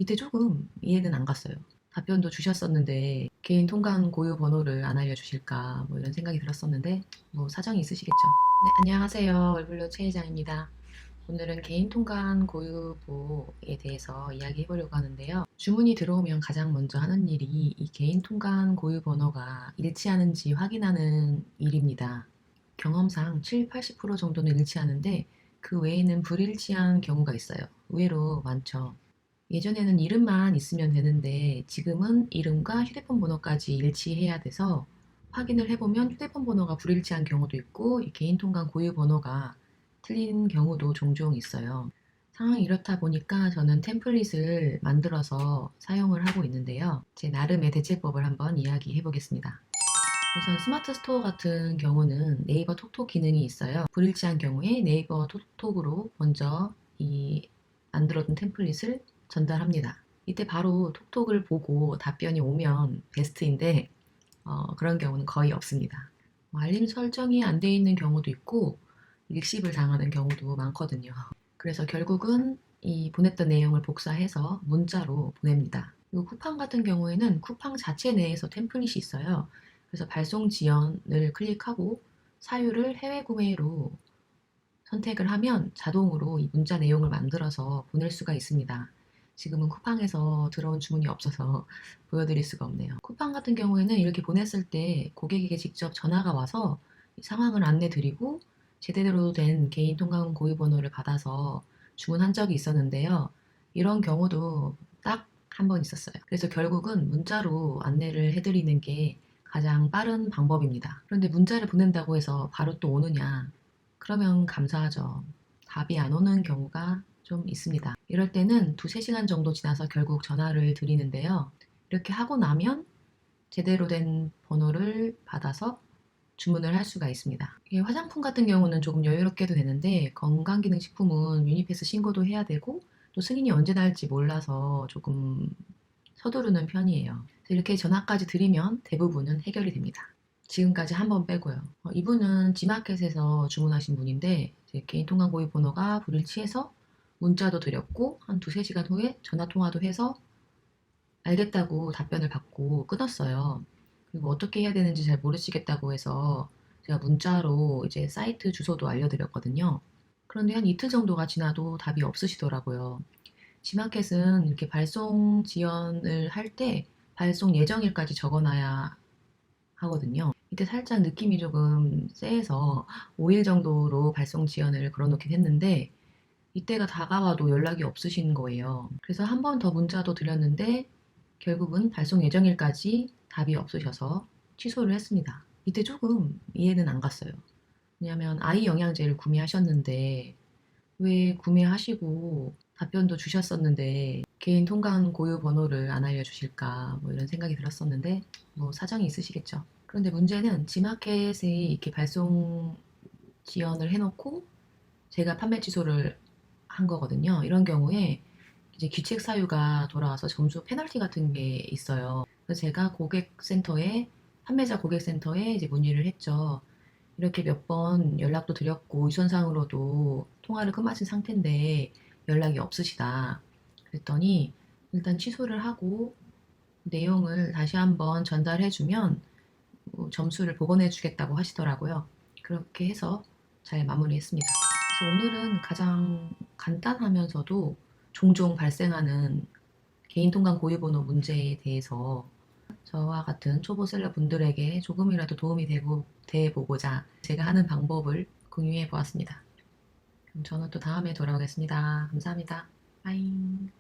이때 조금 이해는 안 갔어요. 답변도 주셨었는데 개인 통관 고유 번호를 안 알려주실까 뭐 이런 생각이 들었었는데 뭐 사정이 있으시겠죠. 네, 안녕하세요. 얼굴로 최 회장입니다. 오늘은 개인 통관 고유보에 대해서 이야기해 보려고 하는데요. 주문이 들어오면 가장 먼저 하는 일이 이 개인 통관 고유 번호가 일치하는지 확인하는 일입니다. 경험상 7, 80% 정도는 일치하는데 그 외에는 불일치한 경우가 있어요. 의외로 많죠. 예전에는 이름만 있으면 되는데 지금은 이름과 휴대폰 번호까지 일치해야 돼서 확인을 해보면 휴대폰 번호가 불일치한 경우도 있고 이 개인 통관 고유 번호가 틀린 경우도 종종 있어요. 상황이 이렇다 보니까 저는 템플릿을 만들어서 사용을 하고 있는데요. 제 나름의 대체법을 한번 이야기해 보겠습니다. 우선 스마트 스토어 같은 경우는 네이버 톡톡 기능이 있어요. 불일치한 경우에 네이버 톡톡으로 먼저 이 만들어둔 템플릿을 전달합니다. 이때 바로 톡톡을 보고 답변이 오면 베스트인데 그런 경우는 거의 없습니다. 알림 설정이 안 돼 있는 경우도 있고 일십을 당하는 경우도 많거든요. 그래서 결국은 이 보냈던 내용을 복사해서 문자로 보냅니다. 그리고 쿠팡 같은 경우에는 쿠팡 자체 내에서 템플릿이 있어요. 그래서 발송 지연을 클릭하고 사유를 해외 구매로 선택을 하면 자동으로 이 문자 내용을 만들어서 보낼 수가 있습니다. 지금은 쿠팡에서 들어온 주문이 없어서 보여드릴 수가 없네요. 쿠팡 같은 경우에는 이렇게 보냈을 때 고객에게 직접 전화가 와서 상황을 안내드리고 제대로 된 개인 통관 고유 번호를 받아서 주문한 적이 있었는데요. 이런 경우도 딱 한 번 있었어요. 그래서 결국은 문자로 안내를 해드리는 게 가장 빠른 방법입니다. 그런데 문자를 보낸다고 해서 바로 또 오느냐? 그러면 감사하죠. 답이 안 오는 경우가 좀 있습니다. 이럴 때는 두세 시간 정도 지나서 결국 전화를 드리는데요. 이렇게 하고 나면 제대로 된 번호를 받아서 주문을 할 수가 있습니다. 이게 화장품 같은 경우는 조금 여유롭게 해도 되는데 건강기능식품은 유니패스 신고도 해야 되고 또 승인이 언제 날지 몰라서 조금 서두르는 편이에요. 이렇게 전화까지 드리면 대부분은 해결이 됩니다. 지금까지 한 번 빼고요. 이분은 지마켓에서 주문하신 분인데 제 개인 통관 고유 번호가 불일치해서 문자도 드렸고 한 두세 시간 후에 전화 통화도 해서 알겠다고 답변을 받고 끊었어요. 그리고 어떻게 해야 되는지 잘 모르시겠다고 해서 제가 문자로 이제 사이트 주소도 알려드렸거든요. 그런데 한 이틀 정도가 지나도 답이 없으시더라고요. 지마켓은 이렇게 발송 지연을 할 때 발송 예정일까지 적어놔야 하거든요. 이때 살짝 느낌이 조금 쎄해서 5일 정도로 발송 지연을 걸어놓긴 했는데 이때가 다가와도 연락이 없으신 거예요. 그래서 한 번 더 문자도 드렸는데 결국은 발송 예정일까지 답이 없으셔서 취소를 했습니다. 이때 조금 이해는 안 갔어요. 왜냐하면 아이 영양제를 구매하셨는데 왜 구매하시고 답변도 주셨었는데 개인 통관 고유 번호를 안 알려주실까 뭐 이런 생각이 들었었는데 뭐 사정이 있으시겠죠. 그런데 문제는 지마켓에 이렇게 발송 지연을 해놓고 제가 판매 취소를 한 거거든요. 이런 경우에 이제 귀책 사유가 돌아와서 점수 페널티 같은 게 있어요. 그래서 제가 판매자 고객센터에 이제 문의를 했죠. 이렇게 몇 번 연락도 드렸고 유선상으로도 통화를 끝마친 상태인데 연락이 없으시다. 그랬더니 일단 취소를 하고 내용을 다시 한번 전달해주면 점수를 복원해주겠다고 하시더라고요. 그렇게 해서 잘 마무리했습니다. 그래서 오늘은 가장 간단하면서도 종종 발생하는 개인 통관 고유 번호 문제에 대해서 저와 같은 초보 셀러 분들에게 조금이라도 도움이 되보고자 제가 하는 방법을 공유해 보았습니다. 그럼 저는 또 다음에 돌아오겠습니다. 감사합니다. 빠잉.